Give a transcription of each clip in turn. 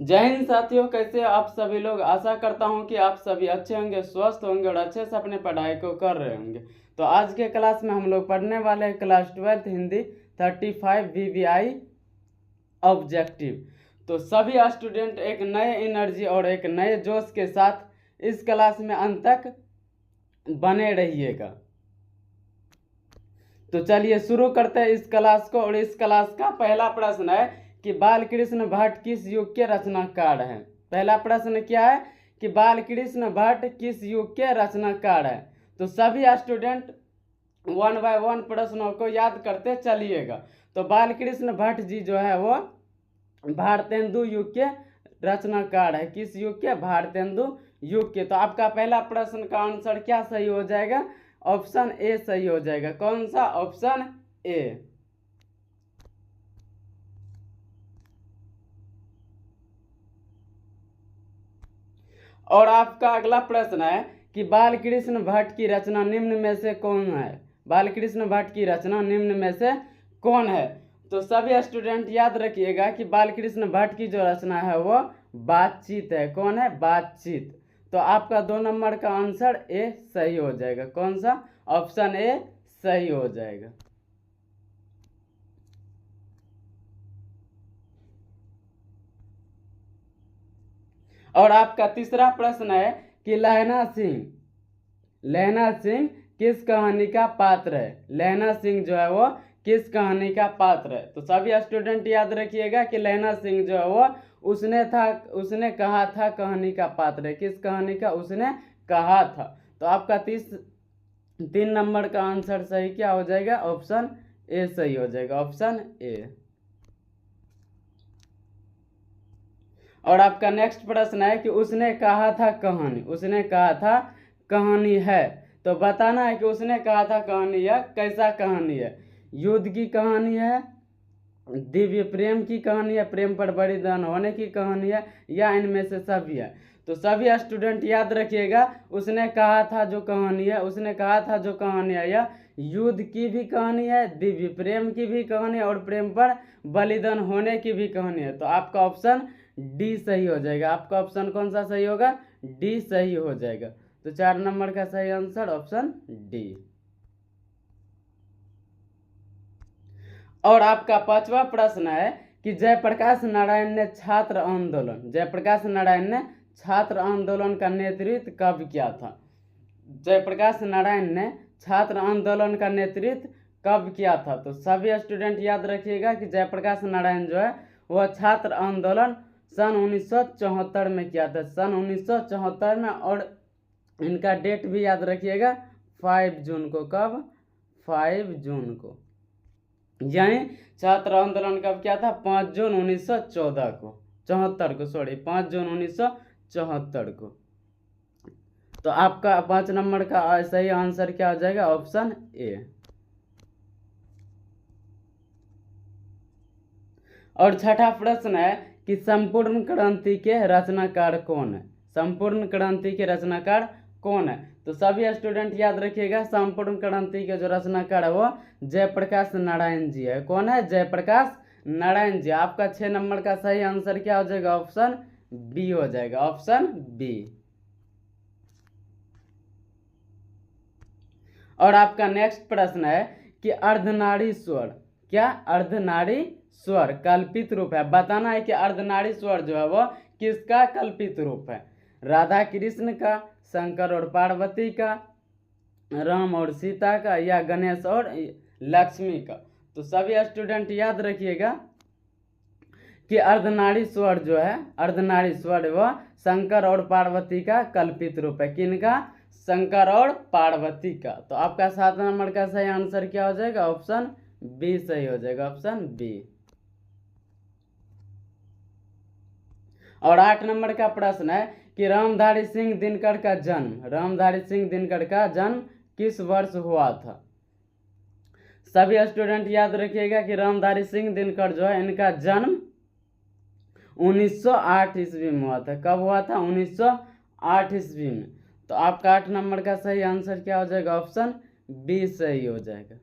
जय हिंद साथियों, कैसे आप सभी लोग। आशा करता हूं कि आप सभी अच्छे होंगे, स्वस्थ होंगे और अच्छे से अपने पढ़ाई को कर रहे होंगे। तो आज के क्लास में हम लोग पढ़ने वाले हैं क्लास 12 हिंदी 35 VVI ऑब्जेक्टिव। तो सभी स्टूडेंट एक नए एनर्जी और एक नए जोश के साथ इस क्लास में अंत तक बने रहिएगा। तो चलिए शुरू करते हैं इस क्लास को। और इस क्लास का पहला प्रश्न है कि बालकृष्ण भट्ट किस युग के रचनाकार हैं। पहला प्रश्न क्या है कि बालकृष्ण भट्ट किस युग के रचनाकार हैं। तो सभी स्टूडेंट 1 बाय 1 प्रश्नों को याद करते चलिएगा। तो बालकृष्ण भट्ट जी जो है वो भारतेंदु युग के रचनाकार है। किस युग के? भारतेंदु युग के। तो आपका पहला प्रश्न का आंसर क्या सही हो जाएगा? ऑप्शन ए सही हो जाएगा। कौन सा? Option A. और आपका अगला प्रश्न है कि बालकृष्ण भट्ट की रचना निम्न में से कौन है। बालकृष्ण भट्ट की रचना निम्न में से कौन है? तो सभी स्टूडेंट याद रखिएगा कि बालकृष्ण भट्ट की जो रचना है वो बातचीत है। कौन है? बातचीत। तो आपका 2 नंबर का आंसर ए सही हो जाएगा। कौन सा? ऑप्शन ए सही हो जाएगा। और आपका तीसरा प्रश्न है कि लहना सिंह किस कहानी का पात्र है। लहना सिंह जो है वो किस कहानी का पात्र है। तो सभी स्टूडेंट याद रखिएगा कि लहना सिंह जो है वो उसने कहा था कहानी का पात्र है। किस कहानी का? उसने कहा था। तो आपका 3 नंबर का आंसर सही क्या हो जाएगा? ऑप्शन ए सही हो जाएगा। Option A. और आपका नेक्स्ट प्रश्न है कि उसने कहा था कहानी। उसने कहा था कहानी है। तो बताना है कि उसने कहा था कहानी है कैसा कहानी है। युद्ध की कहानी है, दिव्य प्रेम की कहानी है, प्रेम पर बलिदान होने की कहानी है, या इनमें से सभी है। तो सभी स्टूडेंट याद रखिएगा उसने कहा था जो कहानी है, उसने कहा था जो कहानी है यह युद्ध की भी कहानी है, दिव्य प्रेम की भी कहानी है और प्रेम पर बलिदान होने की भी कहानी है। तो आपका ऑप्शन डी सही हो जाएगा। आपका ऑप्शन कौन सा सही होगा? डी सही हो जाएगा। तो 4 नंबर का सही आंसर ऑप्शन डी। और आपका 5वां प्रश्न है कि जयप्रकाश नारायण ने छात्र आंदोलन का नेतृत्व कब किया था। जयप्रकाश नारायण ने छात्र आंदोलन का नेतृत्व कब किया था। तो सभी स्टूडेंट याद रखिएगा कि जयप्रकाश नारायण जो है वह छात्र आंदोलन सन 1974 में किया था। सन 1974 में। और इनका डेट भी याद रखिएगा 5 जून को। कब? 5 जून को। यानी छात्र आंदोलन कब किया था? 5 जून 1914 को, 74 को, सॉरी 5 जून 1974 को। तो आपका 5 नंबर का सही आंसर क्या हो जाएगा? Option A. और छठा प्रश्न है कि संपूर्ण क्रांति के रचनाकार कौन है। संपूर्ण क्रांति के रचनाकार कौन है? तो सभी स्टूडेंट याद रखिएगा संपूर्ण क्रांति के जो रचनाकार है वो जयप्रकाश नारायण जी है। कौन है? जयप्रकाश नारायण जी। आपका 6 नंबर का सही आंसर क्या हो जाएगा? ऑप्शन बी हो जाएगा। Option B. और आपका नेक्स्ट प्रश्न है कि अर्धनारीश्वर क्या? अर्धनारीश्वर कल्पित रूप है। बताना है कि अर्धनारीश्वर जो है वो किसका कल्पित रूप है। राधा कृष्ण का, शंकर और पार्वती का, राम और सीता का, या गणेश और लक्ष्मी का। तो सभी स्टूडेंट याद रखिएगा कि अर्धनारीश्वर जो है, अर्धनारीश्वर वह शंकर और पार्वती का कल्पित रूप है। किनका? शंकर और पार्वती का। तो आपका 7 नंबर का सही आंसर क्या हो जाएगा? ऑप्शन बी सही हो जाएगा। Option B. और 8 नंबर का प्रश्न है कि रामधारी सिंह दिनकर का जन्म किस वर्ष हुआ था। सभी स्टूडेंट याद रखिएगा कि रामधारी सिंह दिनकर जो है इनका जन्म 1908 ईस्वी में हुआ था। कब हुआ था? 1908 ईस्वी में। तो आपका 8 नंबर का सही आंसर क्या हो जाएगा? ऑप्शन बी सही हो जाएगा।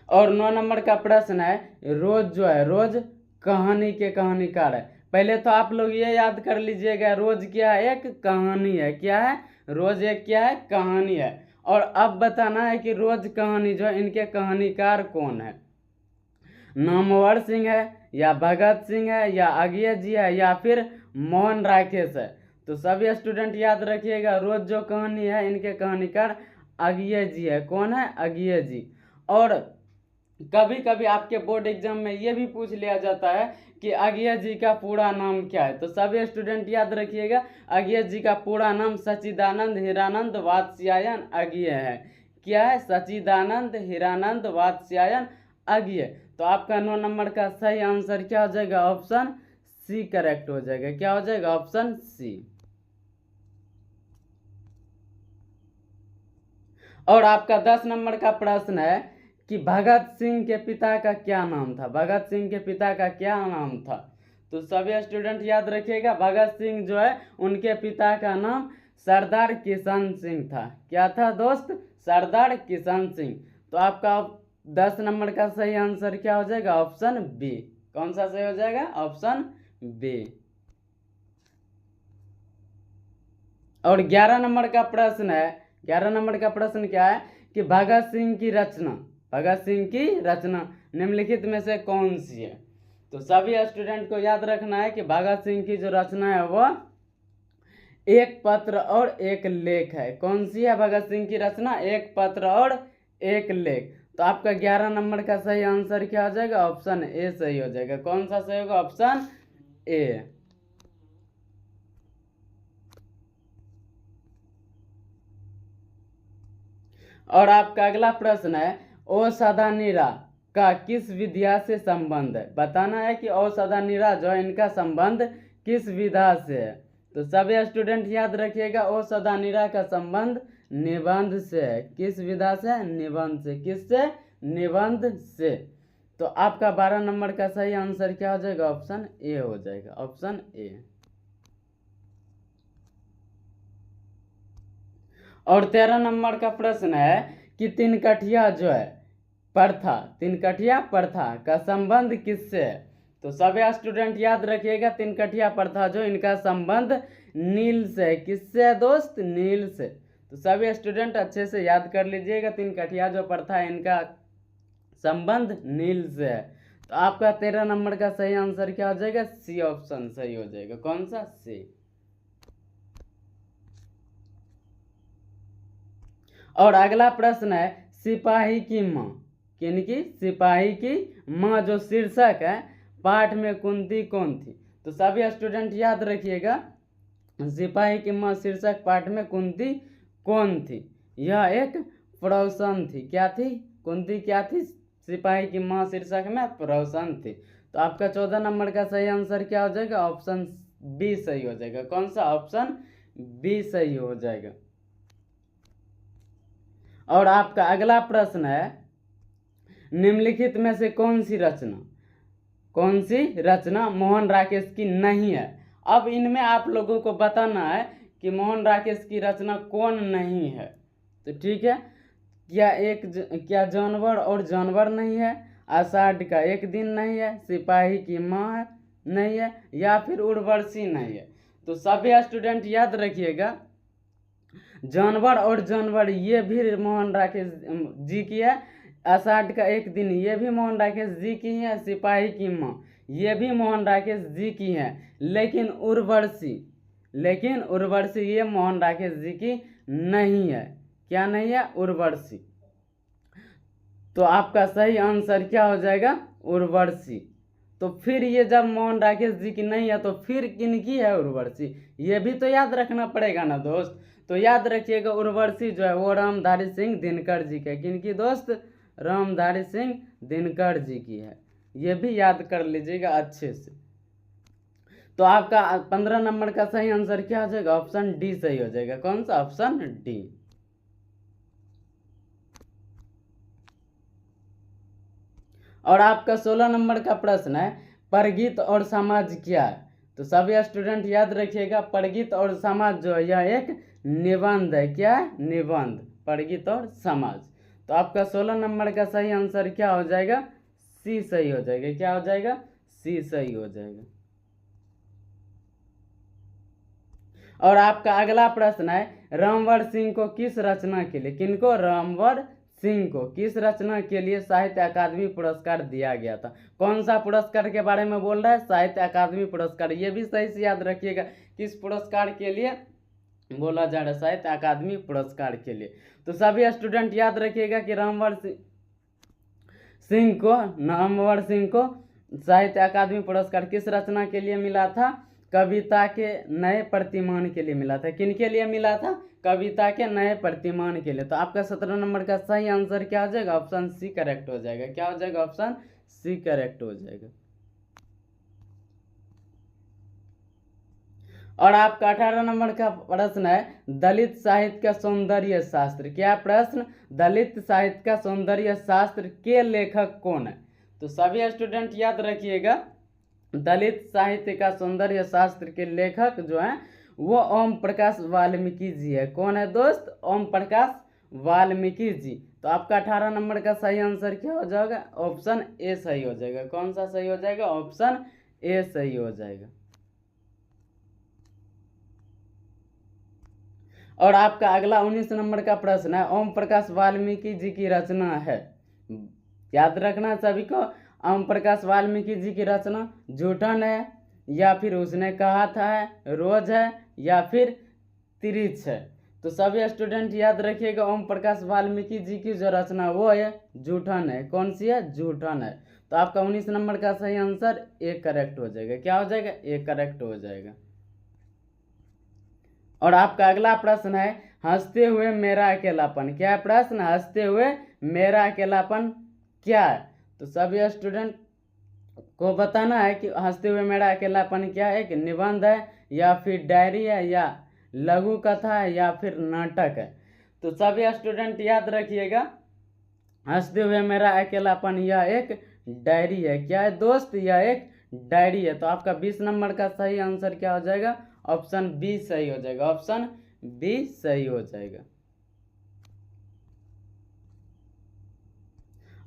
और 9 नंबर का प्रश्न है, रोज जो है, रोज कहानी के कहानीकार है। पहले तो आप लोग ये याद कर लीजिएगा, रोज क्या है, एक कहानी है। क्या है? रोज एक क्या है, कहानी है। और अब बताना है कि रोज कहानी जो है, इनके कहानीकार कौन है। नामवर सिंह है, या भगत सिंह है, या अज्ञे जी है, या फिर मोहन राकेश है। तो सभी स्टूडेंट याद रखिएगा, रोज जो कहानी है, इनके कहानीकार अज्ञे जी है। कौन है? अज्ञे जी। और कभी कभी आपके बोर्ड एग्जाम में ये भी पूछ लिया जाता है कि अज्ञे जी का पूरा नाम क्या है। तो सभी स्टूडेंट याद रखिएगा, अज्ञे जी का पूरा नाम सच्चिदानंद हीरानंद वात्स्यायन अज्ञे है। क्या है? सच्चिदानंद हीरानंद वात्स्यायन अज्ञे। तो आपका 9 नंबर का सही आंसर क्या हो जाएगा? ऑप्शन सी करेक्ट हो जाएगा। क्या हो जाएगा? Option C. और आपका 10 नंबर का प्रश्न है कि भगत सिंह के पिता का क्या नाम था। भगत सिंह के पिता का क्या नाम था? तो सभी स्टूडेंट याद रखिएगा, भगत सिंह जो है, उनके पिता का नाम सरदार किशन सिंह था। क्या था दोस्त? सरदार किशन सिंह। तो आपका 10 नंबर का सही आंसर क्या हो जाएगा? Option B. कौन सा सही हो जाएगा? Option B. और 11 नंबर का प्रश्न है, 11 नंबर का प्रश्न क्या है कि भगत सिंह की रचना, भगत सिंह की रचना निम्नलिखित में से कौन सी है। तो सभी स्टूडेंट को याद रखना है कि भगत सिंह की जो रचना है वो एक पत्र और एक लेख है। कौन सी है भगत सिंह की रचना? एक पत्र और एक लेख। तो आपका 11 नंबर का सही आंसर क्या हो जाएगा? ऑप्शन ए सही हो जाएगा। कौन सा सही होगा? Option A. और आपका अगला प्रश्न है, औषधानिरा का किस विधा से संबंध है। बताना है कि औषधानिरा जो है, इनका संबंध किस विधा से है। तो सभी स्टूडेंट याद रखिएगा, औषधानिरा का संबंध निबंध से है। किस विधा से? निबंध से। किससे? निबंध से। तो आपका 12 नंबर का सही आंसर क्या हो जाएगा? ऑप्शन ए हो जाएगा। Option A. और 13 नंबर का प्रश्न है कि तिनकठिया जो है प्रथा, तिनकठिया प्रथा का संबंध किससे है। तो सभी स्टूडेंट याद रखिएगा, तिनकठिया प्रथा जो, इनका संबंध नील से। किससे है दोस्त? नील से। तो सभी स्टूडेंट अच्छे से याद कर लीजिएगा, तिनकठिया जो प्रथा है, इनका संबंध नील से है। तो आपका 13 नंबर का सही आंसर क्या हो जाएगा? सी ऑप्शन सही हो जाएगा। कौन सा? सी। और अगला प्रश्न है, सिपाही की माँ, किनकी? सिपाही की माँ जो शीर्षक है, पाठ में कुंती कौन थी। तो सभी स्टूडेंट याद रखिएगा, सिपाही की माँ शीर्षक पाठ में कुंती कौन थी। यह एक प्रौसन थी। क्या थी? कुंती क्या थी? सिपाही की माँ शीर्षक में प्रौसन थी। तो आपका 14 नंबर का सही आंसर क्या हो जाएगा? ऑप्शन बी सही हो जाएगा। कौन सा? ऑप्शन बी सही हो जाएगा। और आपका अगला प्रश्न है, निम्नलिखित में से कौन सी रचना, कौन सी रचना मोहन राकेश की नहीं है। अब इनमें आप लोगों को बताना है कि मोहन राकेश की रचना कौन नहीं है। तो ठीक है, क्या जानवर और जानवर नहीं है, आषाढ़ का एक दिन नहीं है, सिपाही की माँ है नहीं है, या फिर उर्वशी नहीं है। तो सभी स्टूडेंट याद रखिएगा, जानवर और जानवर ये भी मोहन राकेश जी की है, आषाढ़ का एक दिन ये भी मोहन राकेश जी की है, सिपाही की माँ ये भी मोहन राकेश जी की है, लेकिन उर्वशी ये मोहन राकेश जी की नहीं है। क्या नहीं है? उर्वशी। तो आपका सही आंसर क्या हो जाएगा? उर्वशी। तो फिर ये जब मोहन राकेश जी की नहीं है, तो फिर किनकी है उर्वशी? ये भी तो याद रखना पड़ेगा ना दोस्त। तो याद रखिएगा, उर्वशी जो है वो रामधारी सिंह दिनकर जी के, किनकी दोस्त? रामधारी सिंह दिनकर जी की है। ये भी याद कर लीजिएगा अच्छे से। तो आपका 15 नंबर का सही आंसर क्या हो जाएगा? ऑप्शन डी सही हो जाएगा। कौन सा? Option D. और आपका 16 नंबर का प्रश्न है, परगीत और समाज क्या है। तो सभी स्टूडेंट याद रखिएगा, परगीत और समाज जो है यह एक निबंध है। क्या है? निबंध। परगीत और समाज। तो आपका 16 नंबर का सही आंसर क्या हो जाएगा, सी सही हो जाएगा। क्या हो जाएगा, सी सही हो जाएगा। और आपका अगला प्रश्न है, रामवर सिंह को किस रचना के लिए, किनको, रामवर सिंह को किस रचना के लिए साहित्य अकादमी पुरस्कार दिया गया था। कौन सा पुरस्कार के बारे में बोल रहा है, साहित्य अकादमी पुरस्कार। ये भी सही से याद रखिएगा, किस पुरस्कार के लिए बोला जा रहा है, साहित्य अकादमी पुरस्कार के लिए। तो सभी स्टूडेंट याद रखिएगा कि रामवर सिंह को साहित्य अकादमी पुरस्कार किस रचना के लिए मिला था, कविता के नए प्रतिमान के लिए मिला था। किन के लिए मिला था, कविता के नए प्रतिमान के लिए। तो आपका 17 नंबर का सही आंसर क्या हो जाएगा, ऑप्शन सी करेक्ट हो जाएगा। क्या हो जाएगा, ऑप्शन सी करेक्ट हो जाएगा। और आपका 18 नंबर का प्रश्न है, दलित साहित्य का सौंदर्य शास्त्र। क्या प्रश्न, दलित साहित्य का सौंदर्य शास्त्र के लेखक कौन है। तो सभी स्टूडेंट याद रखिएगा, दलित साहित्य का सौंदर्य शास्त्र के लेखक जो हैं वो ओम प्रकाश वाल्मीकि जी है। कौन है दोस्त, ओम प्रकाश वाल्मीकि जी। तो आपका 18 नंबर का सही आंसर क्या हो जाएगा, ऑप्शन ए सही हो जाएगा। कौन सा सही हो जाएगा, ऑप्शन ए सही हो जाएगा। और आपका अगला 19 नंबर का प्रश्न है, ओम प्रकाश वाल्मीकि जी की रचना है। याद रखना सभी को, ओम प्रकाश वाल्मीकि जी की रचना जूठन है, या फिर उसने कहा था है, रोज है, या फिर तिरिच है। तो सभी स्टूडेंट याद रखिएगा, ओम प्रकाश वाल्मीकि जी की जो रचना वो है जूठन है। कौन सी है, जूठन है। तो आपका 19 नंबर का सही आंसर ए करेक्ट हो जाएगा। क्या हो जाएगा, ए करेक्ट हो जाएगा। और आपका अगला प्रश्न है, हंसते हुए मेरा अकेलापन। क्या प्रश्न, हंसते हुए मेरा अकेलापन क्या है। तो सभी स्टूडेंट को बताना है कि हंसते हुए मेरा अकेलापन क्या है, एक निबंध है, या फिर डायरी है, या लघु कथा है, या फिर नाटक है। तो सभी स्टूडेंट याद रखिएगा, हंसते हुए मेरा अकेलापन यह एक डायरी है। क्या है दोस्त, यह एक डायरी है। तो आपका 20 नंबर का सही आंसर क्या हो जाएगा, ऑप्शन बी सही हो जाएगा। ऑप्शन बी सही हो जाएगा।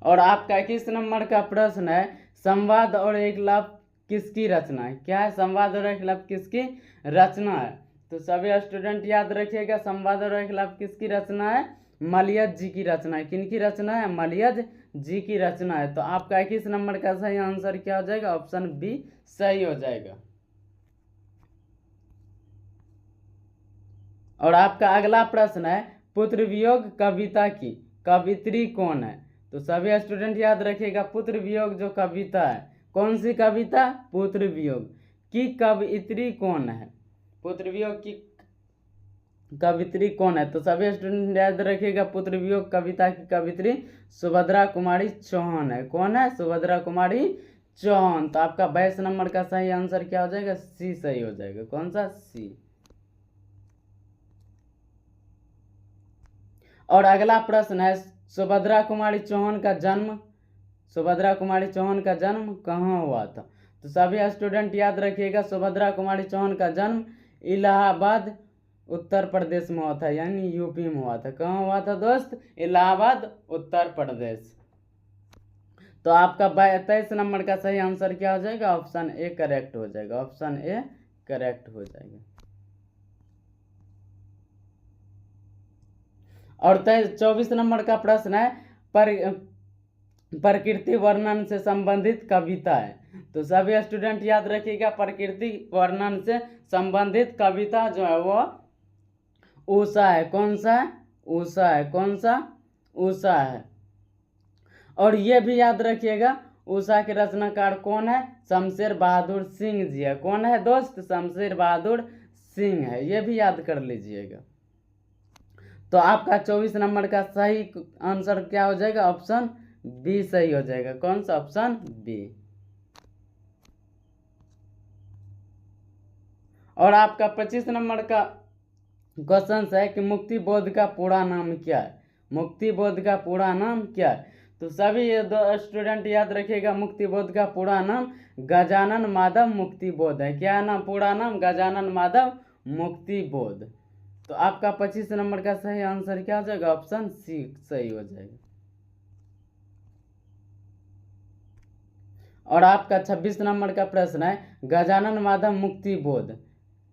और आपका 21 नंबर का प्रश्न है, संवाद और एक लफ्ज किसकी रचना है। क्या है, संवाद और एक लफ्ज किसकी रचना है। तो सभी स्टूडेंट याद रखिएगा, संवाद और एक लफ्ज किसकी रचना है, मलयज जी की रचना है। किन की रचना है, मलयज जी की रचना है। तो आपका 21 नंबर का सही आंसर क्या हो जाएगा, ऑप्शन बी सही हो जाएगा। और आपका अगला प्रश्न है, पुत्र वियोग कविता की कवित्री कौन है। तो सभी स्टूडेंट याद रखिएगा, पुत्र वियोग जो कविता है, कौन सी कविता, पुत्र वियोग की कवित्री कौन है, पुत्र वियोग की कवित्री कौन है। तो सभी स्टूडेंट याद रखिएगा, पुत्र वियोग कविता की कवित्री सुभद्रा कुमारी चौहान है। कौन है, सुभद्रा कुमारी चौहान। तो आपका 22 नंबर का सही आंसर क्या हो जाएगा, सी सही हो जाएगा। कौन सा, सी। और अगला प्रश्न है, सुभद्रा कुमारी चौहान का जन्म कहाँ हुआ था। तो सभी स्टूडेंट याद रखिएगा, सुभद्रा कुमारी चौहान का जन्म इलाहाबाद उत्तर प्रदेश में हुआ था, यानी यूपी में हुआ था। कहाँ हुआ था दोस्त, इलाहाबाद उत्तर प्रदेश। तो आपका 23 नंबर का सही आंसर क्या हो जाएगा, ऑप्शन ए करेक्ट हो जाएगा। ऑप्शन ए करेक्ट हो जाएगा। और 24 नंबर का प्रश्न है, प्रकृति वर्णन से संबंधित कविता है। तो सभी स्टूडेंट याद रखिएगा, प्रकृति वर्णन से संबंधित कविता जो है वो उषा है। कौन सा है, उषा है। कौन सा, उषा है। और ये भी याद रखिएगा, उषा के रचनाकार कौन है, शमशेर बहादुर सिंह जी है। कौन है दोस्त, शमशेर बहादुर सिंह है। ये भी याद कर लीजिएगा। तो आपका 24 नंबर का सही आंसर क्या हो जाएगा, ऑप्शन बी सही हो जाएगा। कौन सा, ऑप्शन बी। और आपका 25 नंबर का क्वेश्चन है कि मुक्ति बोध का पूरा नाम क्या है। मुक्ति बोध का पूरा नाम क्या है। तो सभी ये दो स्टूडेंट याद रखिएगा, मुक्ति बोध का पूरा नाम गजानन माधव मुक्ति बोध है। क्या नाम, पूरा नाम गजानन माधव मुक्ति बोध। तो आपका 25 नंबर का सही आंसर क्या हो जाएगा, ऑप्शन सी सही हो जाएगा। और आपका 26 नंबर का प्रश्न है, गजानन माधव मुक्ति बोध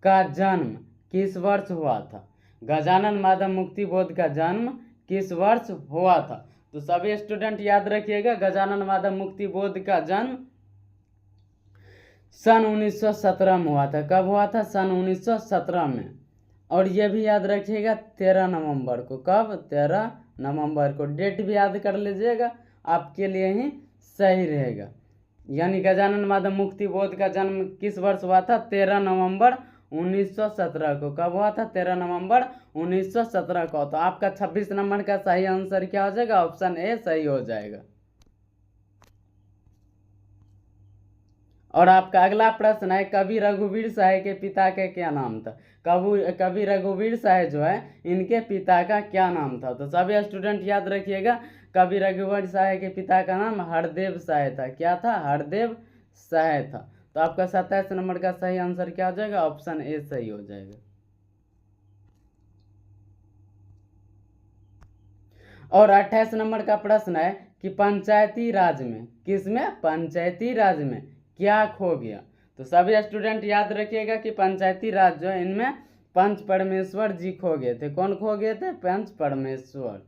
का जन्म किस वर्ष हुआ था? गजानन माधव मुक्ति बोध का जन्म किस वर्ष हुआ था? तो सभी स्टूडेंट याद रखिएगा, गजानन माधव मुक्ति बोध का जन्म सन 1917 में हुआ था। कब हुआ था? सन 1917 में। और ये भी याद रखिएगा 13 नवंबर को। कब? 13 नवंबर को। डेट भी याद कर लीजिएगा, आपके लिए ही सही रहेगा। यानी गजानन माधव मुक्ति बोध का जन्म किस वर्ष हुआ था? 13 नवंबर 1917 को। कब हुआ था? 13 नवंबर 1917 को। तो आपका 26 नंबर का सही आंसर क्या हो जाएगा? ऑप्शन ए सही हो जाएगा। और आपका अगला प्रश्न है, कवि रघुवीर साय के पिता का क्या नाम था? कवि रघुवीर साय जो है, इनके पिता का क्या नाम था? तो सभी स्टूडेंट याद रखिएगा, कवि रघुवीर साय के पिता का नाम हरदेव साय था। क्या था? हरदेव साय था। तो आपका 27 नंबर का सही आंसर क्या हो जाएगा? ऑप्शन ए सही हो जाएगा। और 28 नंबर का प्रश्न है कि पंचायती राज में, किसमें? पंचायती राज में क्या खो गया? तो सभी स्टूडेंट याद रखिएगा कि पंचायती राज जो है, इनमें पंच परमेश्वर जी खो गए थे। कौन खो गए थे? पंच परमेश्वर।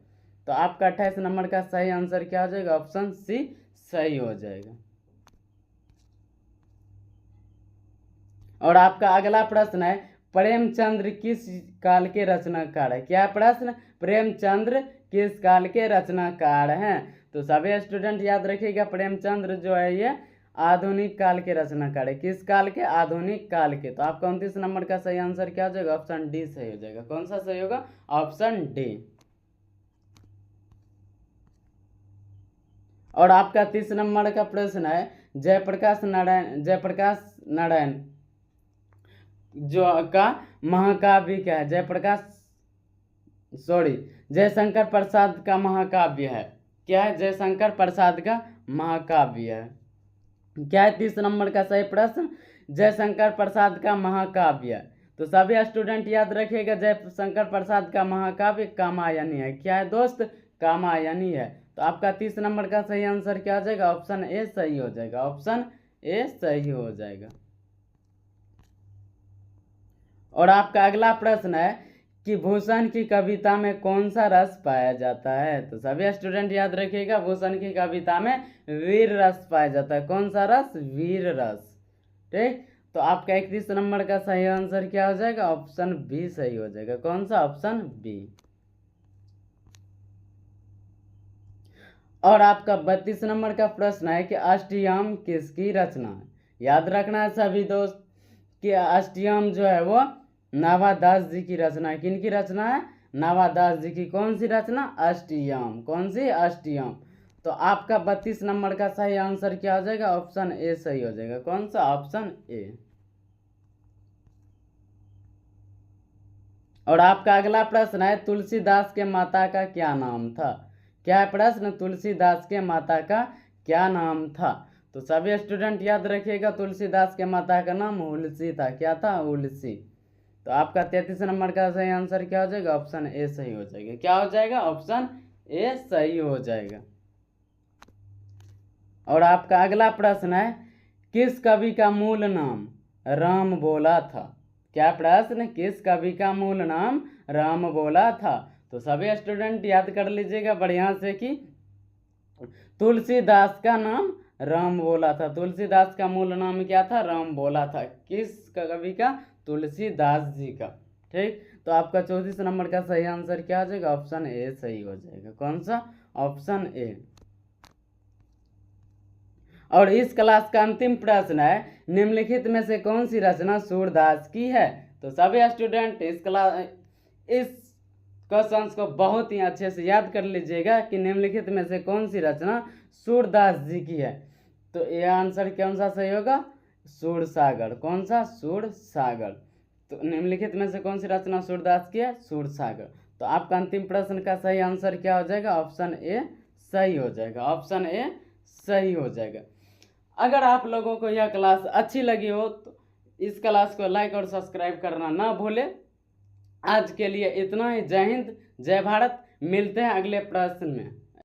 तो आपका 28 नंबर का सही आंसर क्या हो जाएगा? ऑप्शन सी सही हो जाएगा। और आपका अगला प्रश्न है, प्रेमचंद्र किस काल के रचनाकार है? क्या प्रश्न? प्रेमचंद्र किस काल के रचनाकार हैं? तो सभी स्टूडेंट याद रखिएगा, प्रेमचंद्र जो है ये आधुनिक काल के रचनाकार है। किस काल के? आधुनिक काल के। तो आपका 29 नंबर का सही आंसर क्या हो जाएगा? ऑप्शन डी सही हो जाएगा। कौन सा सही होगा? Option D. और आपका 30 नंबर का प्रश्न है, जयप्रकाश नारायण जो का महाकाव्य क्या है? जयशंकर प्रसाद का महाकाव्य है। क्या है? जयशंकर प्रसाद का महाकाव्य है। क्या है 30 नंबर का सही प्रश्न? जयशंकर प्रसाद का महाकाव्य। तो सभी स्टूडेंट याद रखिएगा, जयशंकर प्रसाद का महाकाव्य कामायनी है। क्या है दोस्त? कामायनी है। तो आपका 30 नंबर का सही आंसर क्या हो जाएगा? ऑप्शन ए सही हो जाएगा। ऑप्शन ए सही हो जाएगा। और आपका अगला प्रश्न है कि भूषण की कविता में कौन सा रस पाया जाता है? तो सभी स्टूडेंट याद रखिएगा, भूषण की कविता में वीर रस पाया जाता है। कौन सा रस? वीर रस। ठीक। तो आपका 31 नंबर का सही आंसर क्या हो जाएगा? ऑप्शन बी सही हो जाएगा। कौन सा? Option B. और आपका 32 नंबर का प्रश्न है कि अष्टयाम किसकी रचना है? याद रखना है सभी दोस्त कि अष्टयाम जो है वो नावादास जी की रचना है। किन की रचना है? नावादास जी की। कौन सी रचना? अष्टयाम। कौन सी? अष्टयाम। तो आपका 32 नंबर का सही आंसर क्या हो जाएगा? ऑप्शन ए सही हो जाएगा। कौन सा? Option A. और आपका अगला प्रश्न है, तुलसीदास के माता का क्या नाम था? क्या है प्रश्न? तुलसीदास के माता का क्या नाम था? तो सभी स्टूडेंट याद रखिएगा, तुलसीदास के माता का नाम हुलसी था। क्या था? हुलसी। तो आपका 33 नंबर का सही आंसर क्या हो जाएगा? ऑप्शन ए सही हो जाएगा। क्या हो जाएगा? ऑप्शन ए सही हो जाएगा। और आपका अगला प्रश्न है, किस कवि का मूल नाम राम बोला था? क्या प्रश्न? किस कवि का मूल नाम राम बोला था? तो सभी स्टूडेंट याद कर लीजिएगा बढ़िया से कि तुलसीदास का नाम राम बोला था। तुलसीदास का मूल नाम क्या था? राम बोला था। किस कवि का? तुलसीदास जी का। ठीक। तो आपका 34 नंबर का सही आंसर क्या हो जाएगा? ऑप्शन ए सही हो जाएगा। कौन सा? Option A. और इस क्लास का अंतिम प्रश्न है, निम्नलिखित में से कौन सी रचना सूरदास की है? तो सभी स्टूडेंट इस क्वेश्चन को बहुत ही अच्छे से याद कर लीजिएगा कि निम्नलिखित में से कौन सी रचना सूरदास जी की है। तो ये आंसर कौन सा सही होगा? सूरसागर। कौन सा? सूरसागर। तो निम्नलिखित में से कौन सी रचना सूरदास की है? सूरसागर। तो आपका अंतिम प्रश्न का सही आंसर क्या हो जाएगा? ऑप्शन ए सही हो जाएगा। ऑप्शन ए सही हो जाएगा। अगर आप लोगों को यह क्लास अच्छी लगी हो तो इस क्लास को लाइक और सब्सक्राइब करना ना भूले। आज के लिए इतना ही। जय हिंद, जय भारत। मिलते हैं अगले प्रश्न में।